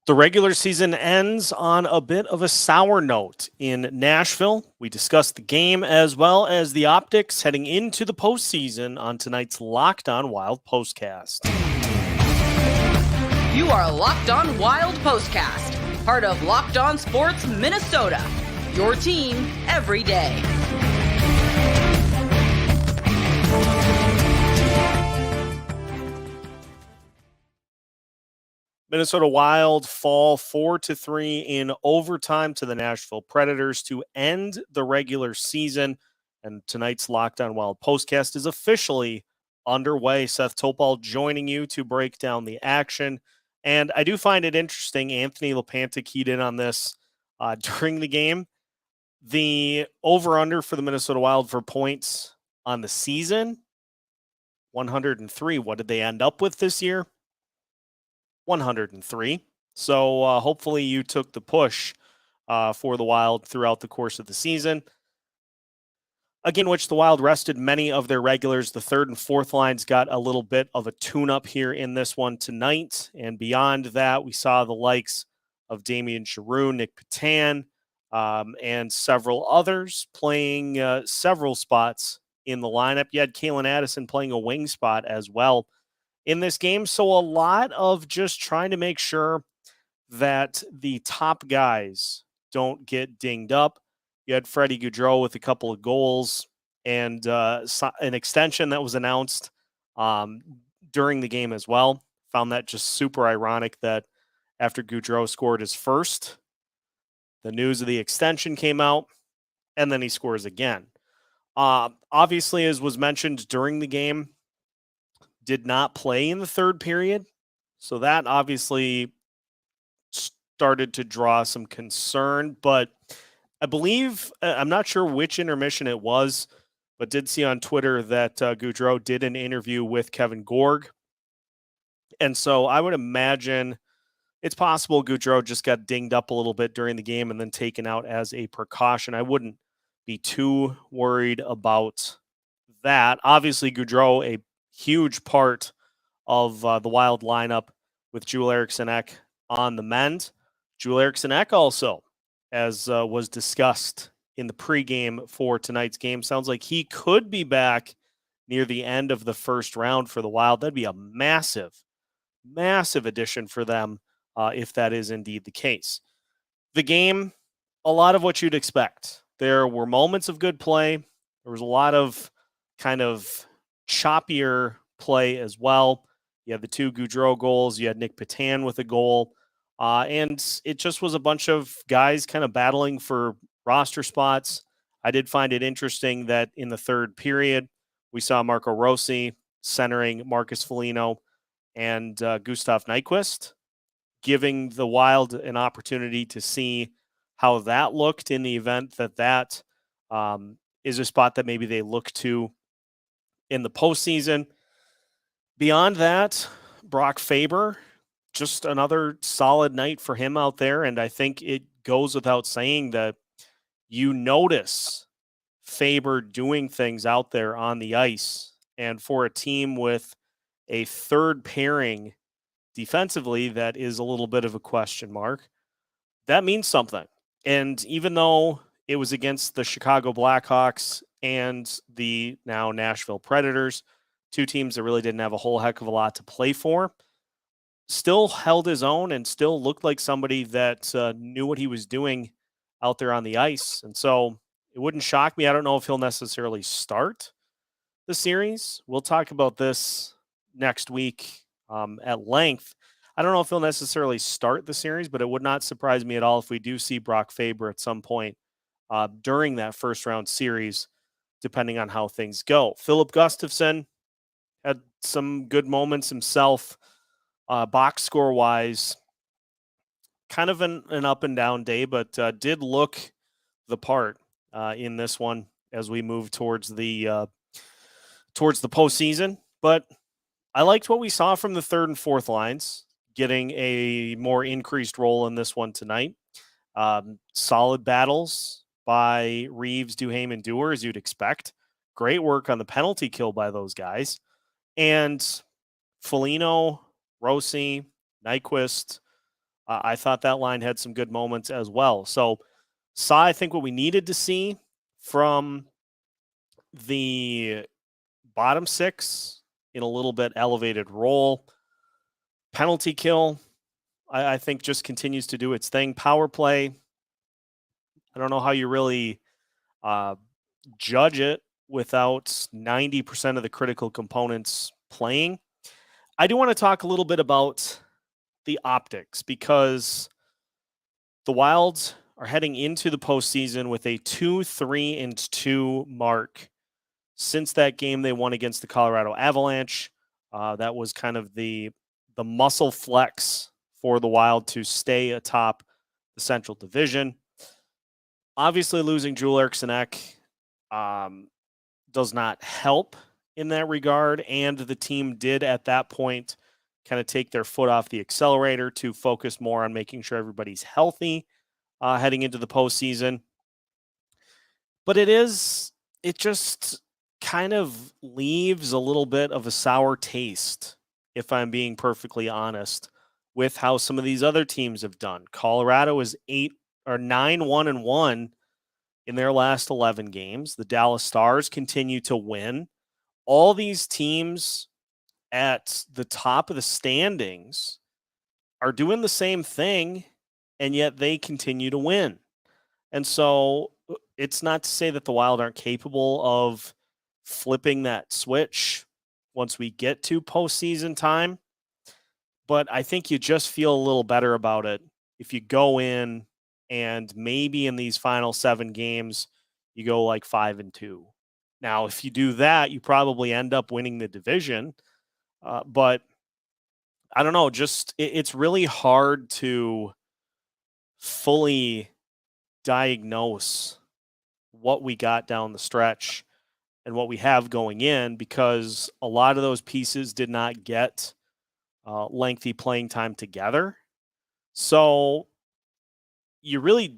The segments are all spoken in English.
The regular season ends on a bit of a sour note in Nashville. We discussed the game as well as the optics heading into the postseason on tonight's Locked On Wild postcast. You are Locked On Wild postcast, part of Locked On Sports Minnesota, your team every day. Minnesota Wild fall 4-3 in overtime to the Nashville Predators to end the regular season. And tonight's Locked On Wild postcast is officially underway. Seth Topal joining you to break down the action. And I do find it interesting, Anthony LaPanta keyed in on this during the game. The over-under for the Minnesota Wild for points on the season, 103. What did they end up with this year? 103. So hopefully you took the push for the Wild throughout the course of the season. Again, which the Wild rested many of their regulars. The third and fourth lines got a little bit of a tune-up here in this one tonight. And beyond that, we saw the likes of Damian Giroux, Nick Petan, and several others playing several spots in the lineup. You had Kalen Addison playing a wing spot as well in this game. So a lot of just trying to make sure that the top guys don't get dinged up. You had Freddy Gaudreau with a couple of goals and an extension that was announced during the game as well. Found that just super ironic that after Gaudreau scored his first, the news of the extension came out, and then he scores again. Obviously, as was mentioned during the game, did not play in the third period. So that obviously started to draw some concern. But I believe, I'm not sure which intermission it was, but did see on Twitter that Gaudreau did an interview with Kevin Gorg. And so I would imagine it's possible Gaudreau just got dinged up a little bit during the game and then taken out as a precaution. I wouldn't be too worried about that. Obviously, Gaudreau, a huge part of the Wild lineup with Joel Eriksson Ek on the mend. Joel Eriksson Ek also, as was discussed in the pregame for tonight's game, sounds like he could be back near the end of the first round for the Wild. That'd be a massive, massive addition for them if that is indeed the case. The game, a lot of what you'd expect. There were moments of good play. There was a lot of kind of choppier play as well. You had the two Gaudreau goals. You had Nick Petan with a goal. And it just was a bunch of guys kind of battling for roster spots. I did find it interesting that in the third period, we saw Marco Rossi centering Marcus Foligno and Gustav Nyquist, giving the Wild an opportunity to see how that looked in the event that is a spot that maybe they look to in the postseason. Beyond that, Brock Faber, just another solid night for him out there. And I think it goes without saying that you notice Faber doing things out there on the ice. And for a team with a third pairing defensively that is a little bit of a question mark, that means something. And even though it was against the Chicago Blackhawks and the now Nashville Predators, two teams that really didn't have a whole heck of a lot to play for, still held his own and still looked like somebody that knew what he was doing out there on the ice. And so it wouldn't shock me. I don't know if he'll necessarily start the series. We'll talk about this next week at length. I don't know if he'll necessarily start the series, but it would not surprise me at all if we do see Brock Faber at some point during that first round series, depending on how things go. Philip Gustafsson had some good moments himself, box score wise, kind of an up and down day, but did look the part in this one as we move towards the postseason. But I liked what we saw from the third and fourth lines, getting a more increased role in this one tonight. Solid battles by Reeves, Duhaime, and Dewar, as you'd expect. Great work on the penalty kill by those guys. And Foligno, Rossi, Nyquist, I thought that line had some good moments as well. So saw, I think, what we needed to see from the bottom six in a little bit elevated role. Penalty kill, I think, just continues to do its thing. Power play, I don't know how you really judge it without 90% of the critical components playing. I do want to talk a little bit about the optics, because the Wilds are heading into the postseason with a 2-3-2 mark since that game they won against the Colorado Avalanche. That was kind of the muscle flex for the Wild to stay atop the Central Division. Obviously, losing Joel Eriksson does not help in that regard, and the team did at that point kind of take their foot off the accelerator to focus more on making sure everybody's healthy heading into the postseason. But it just kind of leaves a little bit of a sour taste, if I'm being perfectly honest, with how some of these other teams have done. Colorado is 9-1-1 in their last 11 games. The Dallas Stars continue to win. All these teams at the top of the standings are doing the same thing, and yet they continue to win. And so it's not to say that the Wild aren't capable of flipping that switch once we get to postseason time, but I think you just feel a little better about it if you go in and maybe in these final 7 games you go like 5-2. Now, if you do that, you probably end up winning the division, but I don't know, just it's really hard to fully diagnose what we got down the stretch and what we have going in, because a lot of those pieces did not get lengthy playing time together. So you really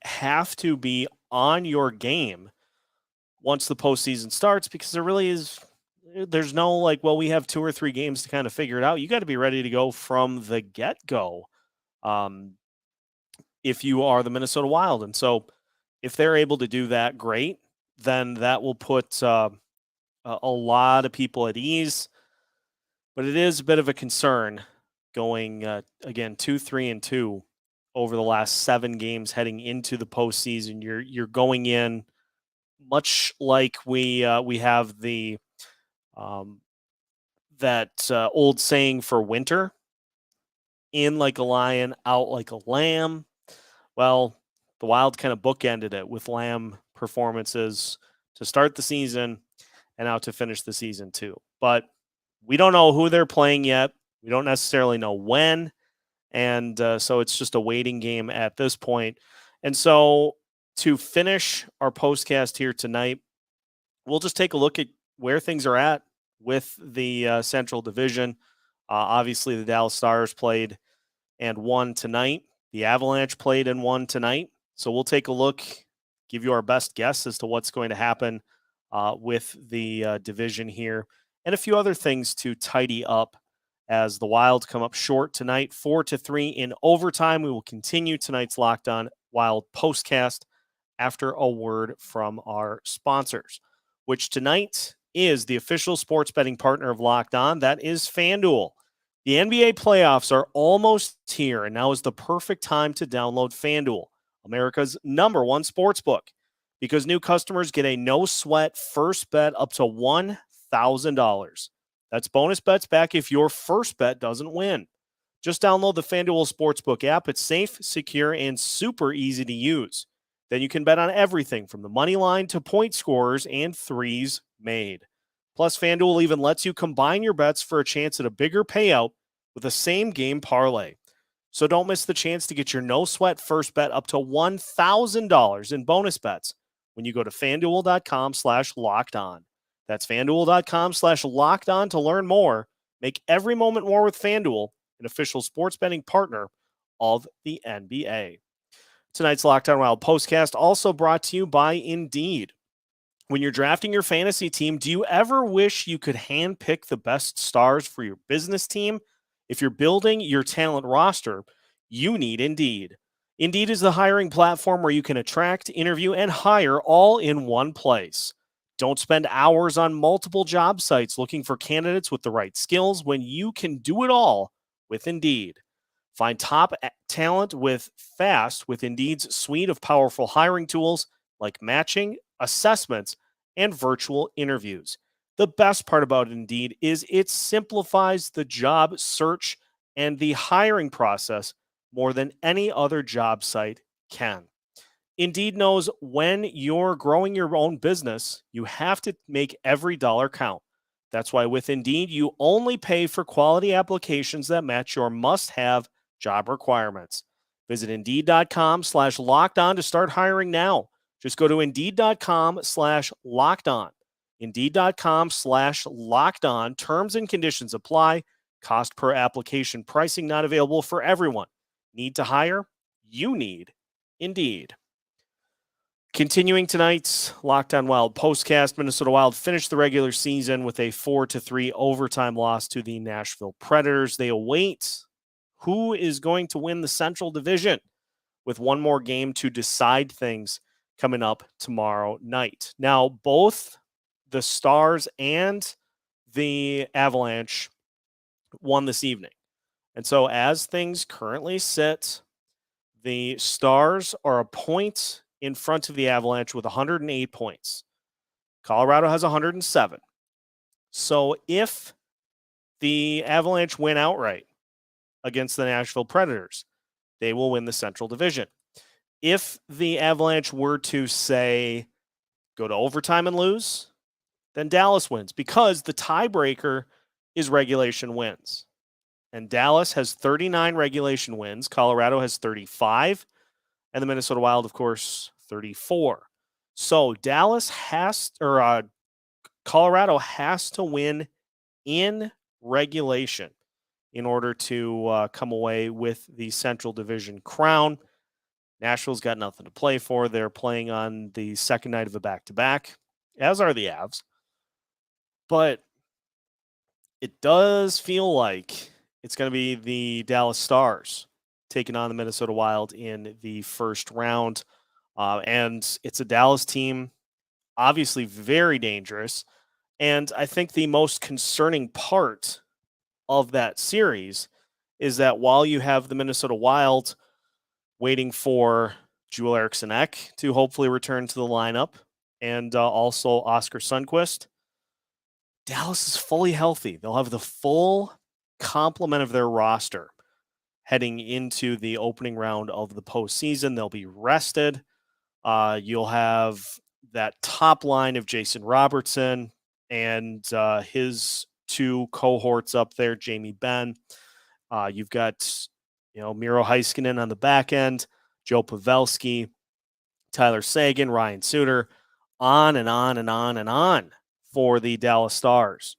have to be on your game once the postseason starts, because there's no like, well, we have 2 or 3 games to kind of figure it out. You got to be ready to go from the get-go if you are the Minnesota Wild. And so if they're able to do that, great. Then that will put a lot of people at ease. But it is a bit of a concern going, again, 2-3-2 over the last 7 games heading into the postseason. You're going in much like we have the that old saying for winter: in like a lion, out like a lamb. Well, the Wild kind of bookended it with lamb performances to start the season and out to finish the season too. But we don't know who they're playing yet. We don't necessarily know when. And so it's just a waiting game at this point. And so to finish our postcast here tonight, we'll just take a look at where things are at with the Central Division. Obviously, the Dallas Stars played and won tonight. The Avalanche played and won tonight. So we'll take a look, give you our best guess as to what's going to happen with the division here, and a few other things to tidy up as the Wild come up short tonight, 4-3 in overtime. We will continue tonight's Locked On Wild postcast after a word from our sponsors, which tonight is the official sports betting partner of Locked On. That is FanDuel. The NBA playoffs are almost here, and now is the perfect time to download FanDuel, America's #1 sportsbook, because new customers get a no-sweat first bet up to $1,000. That's bonus bets back if your first bet doesn't win. Just download the FanDuel Sportsbook app. It's safe, secure, and super easy to use. Then you can bet on everything from the money line to point scorers and threes made. Plus, FanDuel even lets you combine your bets for a chance at a bigger payout with a same-game parlay. So don't miss the chance to get your no-sweat first bet up to $1,000 in bonus bets when you go to FanDuel.com/LockedOn. That's FanDuel.com/LockedOn to learn more. Make every moment more with FanDuel, an official sports betting partner of the NBA. Tonight's Locked On Wild postcast also brought to you by Indeed. When you're drafting your fantasy team, do you ever wish you could handpick the best stars for your business team? If you're building your talent roster, you need Indeed. Indeed is the hiring platform where you can attract, interview, and hire all in one place. Don't spend hours on multiple job sites looking for candidates with the right skills when you can do it all with Indeed. Find top talent with Indeed's suite of powerful hiring tools like matching, assessments, and virtual interviews. The best part about Indeed is it simplifies the job search and the hiring process more than any other job site can. Indeed knows when you're growing your own business, you have to make every dollar count. That's why with Indeed, you only pay for quality applications that match your must-have job requirements. Visit Indeed.com/locked-on to start hiring now. Just go to Indeed.com/locked-on. Indeed.com/locked-on. Terms and conditions apply. Cost per application pricing not available for everyone. Need to hire? You need Indeed. Continuing tonight's Locked On Wild postcast, Minnesota Wild finished the regular season with a 4-3 overtime loss to the Nashville Predators. They await who is going to win the Central Division with one more game to decide things coming up tomorrow night. Now, both the Stars and the Avalanche won this evening. And so as things currently sit, the Stars are a point in front of the Avalanche with 108 points. Colorado has 107. So if the Avalanche win outright against the Nashville Predators, they will win the Central Division. If the Avalanche were to, say, go to overtime and lose, then Dallas wins because the tiebreaker is regulation wins. And Dallas has 39 regulation wins. Colorado has 35. And the Minnesota Wild, of course, 34. So Colorado has to win in regulation in order to come away with the Central Division crown. Nashville's got nothing to play for. They're playing on the second night of a back-to-back, as are the Avs. But it does feel like it's going to be the Dallas Stars taking on the Minnesota Wild in the first round. And it's a Dallas team, obviously very dangerous. And I think the most concerning part of that series is that while you have the Minnesota Wild waiting for Joel Eriksson-Ek to hopefully return to the lineup and also Oscar Sundqvist, Dallas is fully healthy. They'll have the full complement of their roster heading into the opening round of the postseason. They'll be rested. You'll have that top line of Jason Robertson and his two cohorts up there, Jamie Benn. You've got, Miro Heiskanen on the back end, Joe Pavelski, Tyler Seguin, Ryan Suter, on and on and on and on for the Dallas Stars.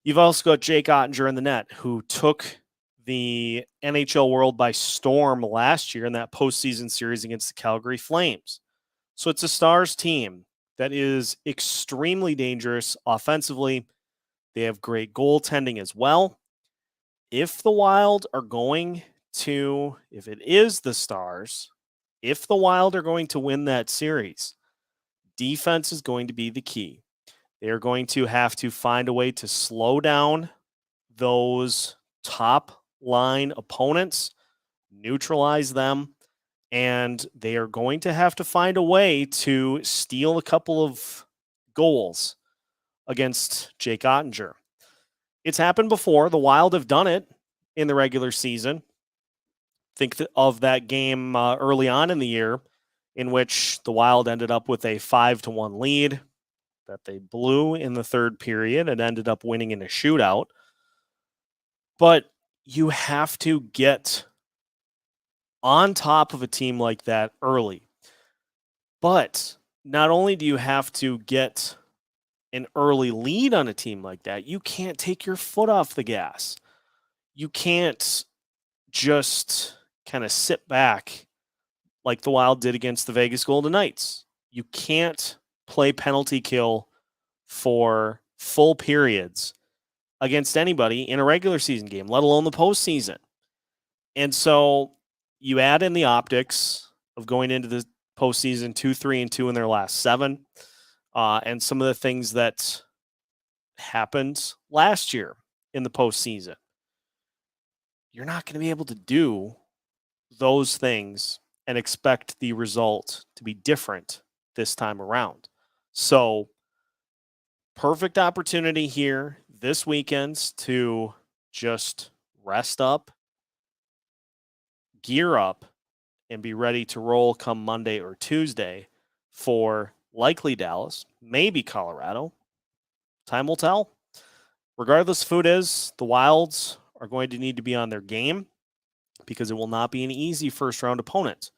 You've also got Jake Ottinger in the net, who took the NHL world by storm last year in that postseason series against the Calgary Flames. So it's a Stars team that is extremely dangerous offensively. They have great goaltending as well. If the Wild are going to, if it is the Stars, if the Wild are going to win that series, defense is going to be the key. They are going to have to find a way to slow down those top line opponents, neutralize them, and they are going to have to find a way to steal a couple of goals against Jake Ottinger. It's happened before. The Wild have done it in the regular season. Think of that game early on in the year in which the Wild ended up with a 5-1 lead that they blew in the third period and ended up winning in a shootout. But you have to get on top of a team like that early. But not only do you have to get an early lead on a team like that, you can't take your foot off the gas. You can't just kind of sit back like the Wild did against the Vegas Golden Knights. You can't play penalty kill for full periods against anybody in a regular season game, let alone the postseason. And so you add in the optics of going into the postseason 2-3-2 in their last 7, and some of the things that happened last year in the postseason. You're not going to be able to do those things and expect the result to be different this time around. So, perfect opportunity here this weekend to just rest up, gear up, and be ready to roll come Monday or Tuesday for likely Dallas, maybe Colorado. Time will tell. Regardless of who it is, the Wilds are going to need to be on their game because it will not be an easy first-round opponent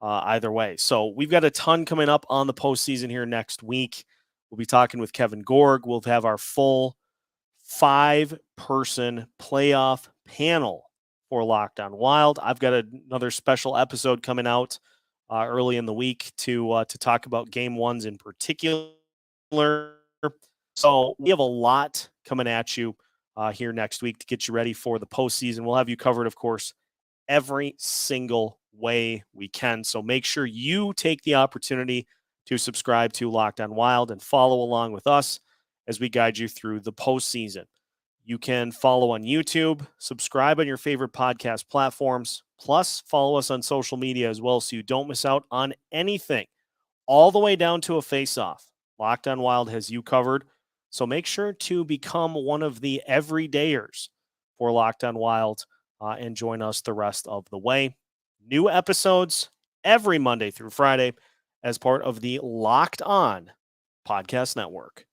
either way. So we've got a ton coming up on the postseason here next week. We'll be talking with Kevin Gorg. We'll have our full 5-person playoff panel for Locked On Wild. I've got another special episode coming out early in the week to talk about game ones in particular. So we have a lot coming at you here next week to get you ready for the postseason. We'll have you covered, of course, every single way we can. So make sure you take the opportunity to subscribe to Locked On Wild and follow along with us as we guide you through the postseason. You can follow on YouTube, subscribe on your favorite podcast platforms, plus follow us on social media as well so you don't miss out on anything, all the way down to a face-off. Locked On Wild has you covered. So make sure to become one of the everydayers for Locked On Wild and join us the rest of the way. New episodes every Monday through Friday as part of the Locked On Podcast Network.